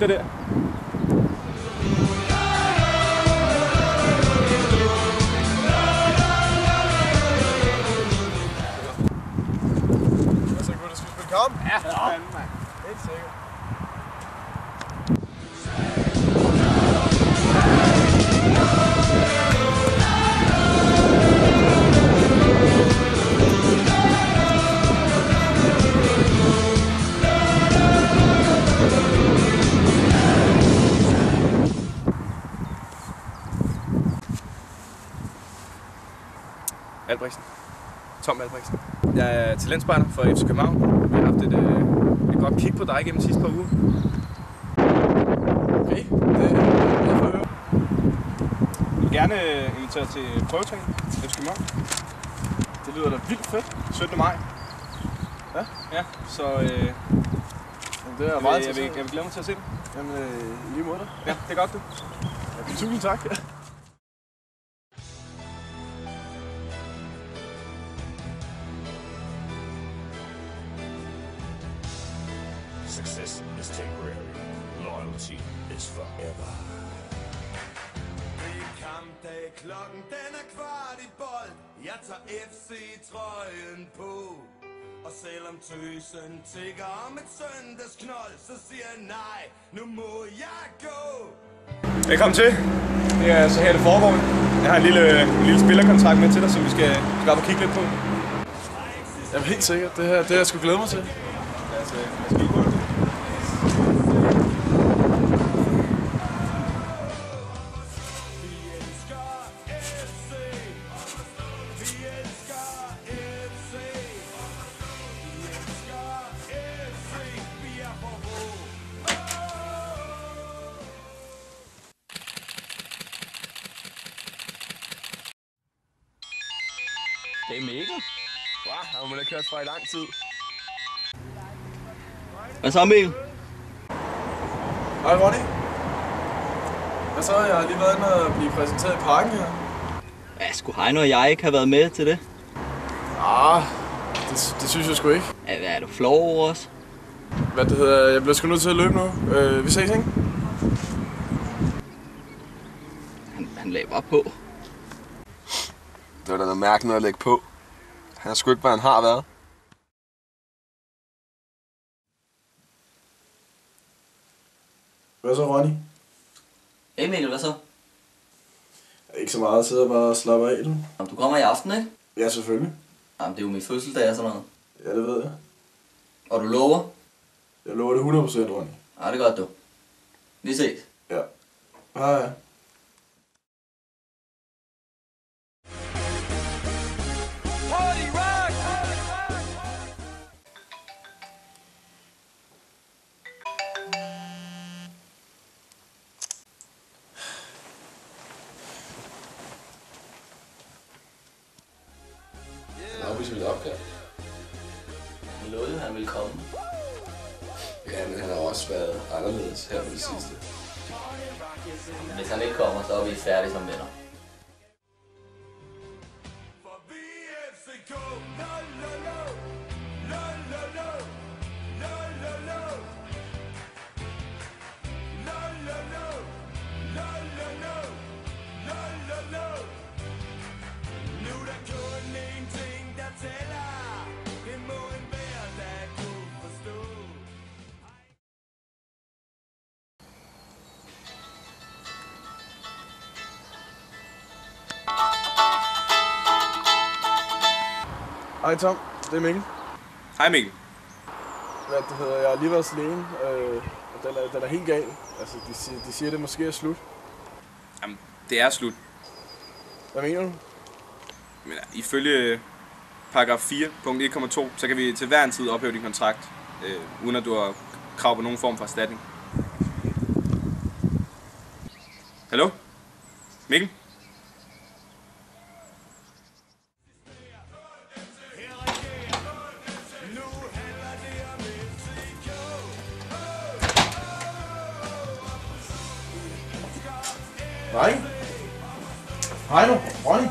det der. Så kunne du spille kamp? Ja, fanden, mand. Helt sikkert. Albrechtsen. Tom Albrechtsen. Jeg er talentspejder for FC København. Vi har haft et godt kig på dig gennem de sidste par uger. Okay, det er jeg for at høre. Jeg vil gerne invitere til prøvetræning i FC København. Det lyder da vildt fedt. 17. maj. Ja? Ja, så Jamen, det er meget jeg vil glæde mig til at se det. Jamen, i lige måde dig. Ja, det er godt det. Ja, tusind tak. Success is temporary. Loyalty is forever. Det er kampdag, klokken den er kvart i bold. Jeg tager FC-trøjen på. Og selvom tøsen tigger om et søndagsknold, så siger jeg nej, nu må jeg gå. Velkommen til. Det er så her det foregår. Jeg har en lille spillerkontrakt med til dig, som vi skal op og kigge lidt på. Jamen, helt sikkert. Det her, jeg skulle glæde mig til. Lad os kigge på det. Det er Mikkel. Wow, han må da kørt fra i lang tid. Hvad så, Mikkel? Hej, Ronny. Hvad så? Jeg har lige været inde og blive præsenteret i parken her. Ja, skulle Heino og jeg ikke have været med til det? Ah, det synes jeg sgu ikke. Er du flov over os? Hvad det hedder, jeg bliver sgu nødt til at løbe nu. Vi ses, ikke? Han lagde bare på. Det var da noget mærkeligt at lægge på. Han er sgu ikke, hvad han har været. Hvad så, Ronny? Hey Mikkel, hvad så? Ikke så meget at sidde og bare slappe af, du. Jamen, du kommer i aften, ikke? Ja, selvfølgelig. Jamen, det er jo min fødselsdag og sådan noget. Ja, det ved jeg. Og du lover? Jeg lover det 100%, Ronny. Ja, det er godt, du. Vi ses. Ja. Hej. Han afviser mit opkald. Han lovede, at han ville komme. Ja, men han har også været anderledes her på det sidste. Hvis han ikke kommer, så er vi færdige som venner. For vi er FCK. Lo, lo, lo. Lo, lo, lo. Lo, lo, lo. Lo, lo, lo. Lo, lo, lo. Lo, lo, lo. Nu er der kun én ting, der tæller. Det må enhver, der kunne forstå. Hej Tom, det er Mikkel. Hej Mikkel. Hvad det hedder, jeg har lige været til lægen, og den er helt gal. Altså, de siger, det måske er slut. Jamen, det er slut. Hvad mener du? Men ifølge paragraf 4, punkt 1,2, så kan vi til hver en tid ophæve din kontrakt, uden at du har krav på nogen form for erstatning. Hallo? Mikkel? Nej. Hej nu, Ronny.